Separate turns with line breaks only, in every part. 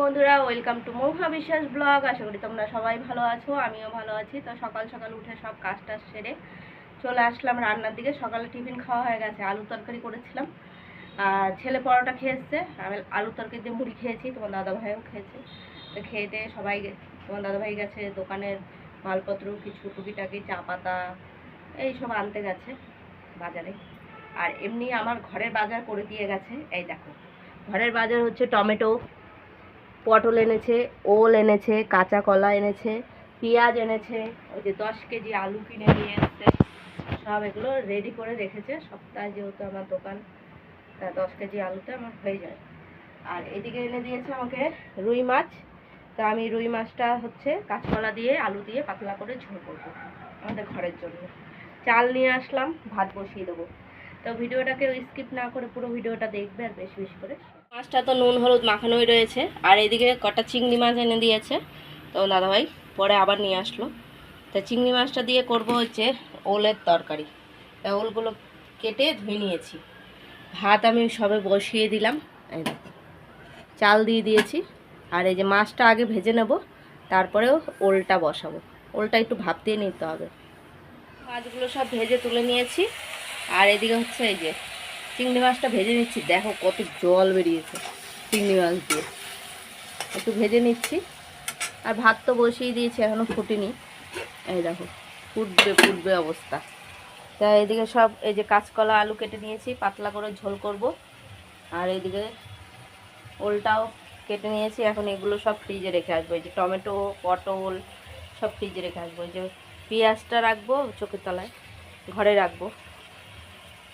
বন্ধুরা, welcome to Mahua বিশ্বাস blog. আশা করি তোমরা সবাই ভালো আছো, আমিও ভালো আছি। তো সকাল সকাল উঠে সব কাজটা সেরে চলে আসলাম রান্নার দিকে। সকালে টিফিন খাওয়া হয়ে গেছে, আলু তরকারি করেছিলাম আর ছেলে পরোটা খেয়েছে। আমি আলু তরকারি দিয়ে মুড়ি খেয়েছি, তোমার দাদাভাইও খেয়েছে। তো খেয়ে দিয়ে সবাই, তোমার দাদাভাই গেছে দোকানের মালপত্র কিছু টুকিটাকি চা পাতা এইসব আনতে গেছে বাজারে। আর এমনি আমার ঘরের বাজার করে দিয়ে গেছে। এই দেখো, ঘরের বাজার হচ্ছে টমেটো, পটল এনেছে, ওল এনেছে, কাঁচা কলা এনেছে, পেঁয়াজ এনেছে, ওই যে 10 কেজি আলু কিনে নিয়ে এসছে। সব এগুলো রেডি করে রেখেছে। সপ্তাহে যেহেতু আমার দোকান, তা 10 কেজি আলুতে আমার হয়ে যায়। আর এদিকে এনে দিয়েছে আমাকে রুই মাছ। তা আমি রুই মাছটা হচ্ছে কাঁচকলা দিয়ে আলু দিয়ে পাতলা করে ঝোল করবো আমাদের ঘরের জন্য। চাল নিয়ে আসলাম, ভাত বসিয়ে দেবো। তো ভিডিওটাকে স্কিপ না করে পুরো ভিডিওটা দেখবে আর বেশি বেশি করে। মাছটা তো নুন হলুদ মাখানোই রয়েছে। আর এদিকে কটা চিংড়ি মাছ এনে দিয়েছে তো দাদাভাই, পরে আবার নিয়ে আসলো। তা চিংড়ি মাছটা দিয়ে করব হচ্ছে ওলের তরকারি। তা ওলগুলো কেটে ধুয়ে নিয়েছি। ভাত আমি সবে বসিয়ে দিলাম, এই দেখো চাল দিয়ে দিয়েছি। আর এই যে মাছটা আগে ভেজে নেব, তারপরেও ওলটা বসাবো। ওলটা একটু ভাপ দিয়ে নিতে হবে। মাছগুলো সব ভেজে তুলে নিয়েছি। আর এদিকে হচ্ছে এই যে চিংড়ি মাছটা ভেজে নিচ্ছি। দেখো কত জল বেরিয়েছে চিংড়ি মাছ দিয়ে। একটু ভেজে নিচ্ছি। আর ভাত তো বসিয়ে দিয়েছি, এখনও ফুটেনি। এই দেখো ফুটবে ফুটবে অবস্থা। তাই এদিকে সব এই যে কাঁচকলা আলু কেটে নিয়েছি, পাতলা করে ঝোল করব। আর এইদিকে ওলটাও কেটে নিয়েছি। এখন এগুলো সব ফ্রিজে রেখে আসবো। এই যে টমেটো, পটল সব ফ্রিজে রেখে আসবো। এই যে পেঁয়াজটা রাখবো চোখের তলায়, ঘরে রাখবো।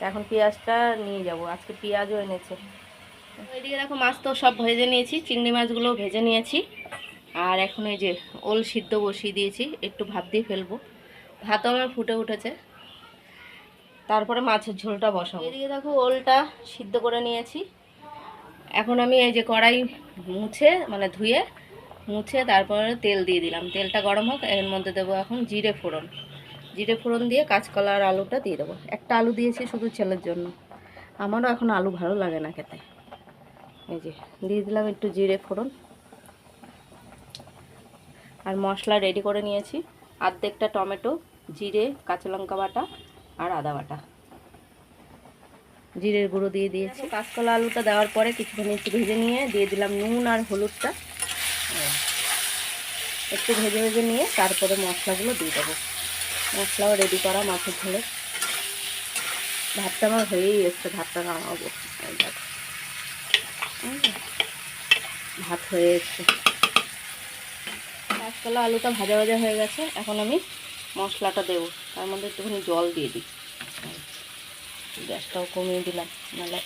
এখন পেঁয়াজটা নিয়ে যাব, আজকে পেঁয়াজও এনেছে। এদিকে দেখো মাছ তো সব ভেজে নিয়েছি, চিংড়ি মাছগুলো ভেজে নিয়েছি। আর এখন এই যে ওল সিদ্ধ বসিয়ে দিয়েছি, একটু ভাত দিয়ে ফেলবো। ভাতও আমার ফুটে উঠেছে, তারপরে মাছের ঝোলটা বসাবো। এদিকে দেখো ওলটা সিদ্ধ করে নিয়েছি। এখন আমি এই যে কড়াই মুছে মানে ধুয়ে মুছে তারপরে তেল দিয়ে দিলাম। তেলটা গরম হোক, এর মধ্যে দেবো এখন জিরে ফোড়ন। জিরে ফোড়ন দিয়ে কাঁচকলা আর আলুটা দিয়ে দেবো। একটা আলু দিয়েছি শুধু ছেলের জন্য, আমারও এখন আলু ভালো লাগে না খেতে। এই যে দিয়ে দিলাম একটু জিরে ফোড়ন। আর মশলা রেডি করে নিয়েছি, অর্ধেকটা টমেটো, জিরে, কাঁচা লঙ্কা বাটা আর আদা বাটা, জিরের গুঁড়ো দিয়ে দিয়েছি। কাঁচকলা আলুটা দেওয়ার পরে কিছুক্ষণ একটু ভেজে নিয়ে দিয়ে দিলাম নুন আর হলুদটা। একটু ভেজে ভেজে নিয়ে তারপরে মশলাগুলো দিয়ে দেবো। মশলাও রেডি করা মাছের ঝোলে। ভাতটা আমার হয়েই এসছে, ভাতটা নামাবো। ভাত হয়ে এসছে। কাঁচকলা আলুটা ভাজা ভাজা হয়ে গেছে। এখন আমি মশলাটা দেবো, তার মধ্যে একটুখানি জল দিয়ে দিই। গ্যাসটাও কমিয়ে দিলাম, নাহলে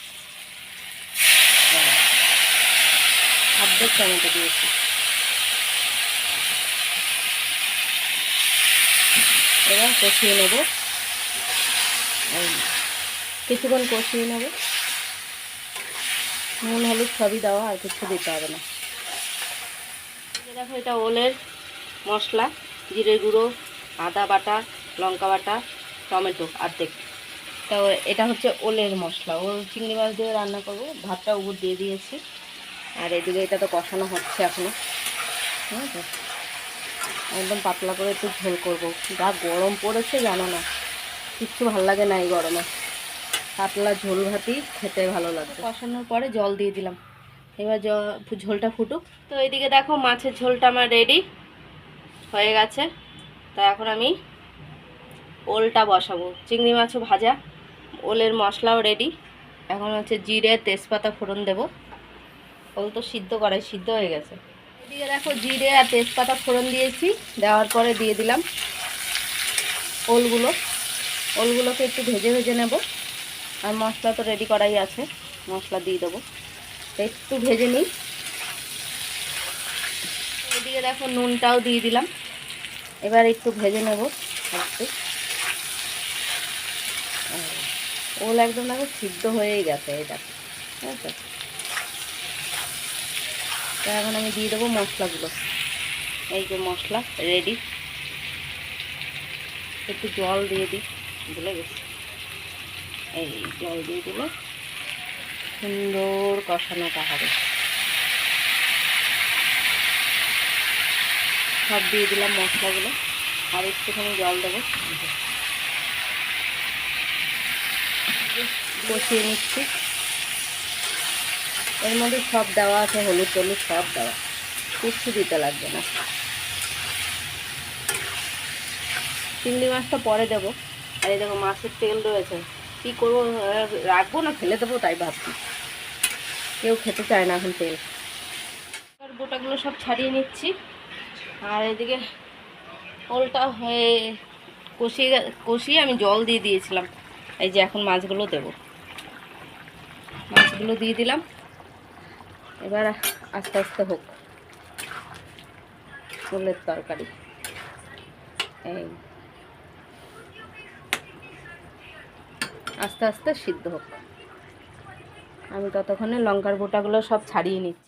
অর্ধেক টমেটো দিয়েছি। এবার কষিয়ে নেব, কিছুক্ষণ কষিয়ে নেব। নুন হলুদ সবই দেওয়া, আর কিছু দিতে হবে না। দেখো এটা ওলের মশলা, জিরে গুঁড়ো, আদা বাটা, লঙ্কা বাটা, টমেটো অর্ধেক। তো এটা হচ্ছে ওলের মশলা। ওল চিংড়ি মাছ দিয়ে রান্না করব। ভাতটা উপর দিয়ে দিয়েছি। আর এদিকে এটা তো কষানো হচ্ছে এখনও, ঠিক আছে। একদম পাতলা করে একটু ঝোল করবো। যা গরম পড়েছে জানো না, কিচ্ছু ভালো লাগে না এই গরমে। পাতলা ঝোল ভাতই খেতে ভালো লাগবে। কষানোর পরে জল দিয়ে দিলাম। এবার ঝোলটা ফুটুক। তো এইদিকে দেখো মাছের ঝোলটা আমার রেডি হয়ে গেছে। তা এখন আমি ওলটা বসাবো। চিংড়ি মাছও ভাজা, ওলের মশলাও রেডি। এখন হচ্ছে জিরে তেজপাতা ফোড়ন দেব। ওল তো সিদ্ধ করাই, সিদ্ধ হয়ে গেছে। এদিকে দেখো জিরে আর তেজপাতা ফোড়ন দিয়েছি, দেওয়ার পরে দিয়ে দিলাম ওলগুলোকে একটু ভেজে ভেজে নেব। আর মশলা তো রেডি করাই আছে, মশলা দিয়ে দেবো। একটু ভেজে নিই। এদিকে দেখো নুনটাও দিয়ে দিলাম। এবার একটু ভেজে নেব একটু। ওল একদম দেখো সিদ্ধ হয়েই গেছে, এটা ঠিক আছে। তো এখন আমি দিয়ে দেবো মশলাগুলো। এই যে মশলা রেডি। একটু জল দিয়ে দিই, ভুলে গেছি। এই জল দিয়ে দিলে সুন্দর কষানোটা হবে। সব দিয়ে দিলাম মশলাগুলো, আর একটুখানি জল দেবো, কষিয়ে নিচ্ছি। এর মধ্যে সব দেওয়া আছে, হলুদ টলুদ সব দেওয়া, কিচ্ছু দিতে লাগবে না। চিংড়ি মাছটা পরে দেবো। আর এই দেখো মাছের তেল রয়েছে, কী করবো, রাখবো না ফেলে দেবো তাই ভাবছি, কেউ খেতে চায় না এখন তেল। আর গোটাগুলো সব ছাড়িয়ে নিচ্ছি। আর এদিকে ওলটা হয়ে কষিয়ে আমি জল দিয়ে দিয়েছিলাম। এই যে এখন মাছগুলো দেবো, মাছগুলো দিয়ে দিলাম। এবার আস্তে আস্তে হোক ওলের তরকারি, এই আস্তে আস্তে সিদ্ধ হোক। আমি ততক্ষণে লঙ্কার গোটাগুলো সব ছাড়িয়ে নিচ্ছি।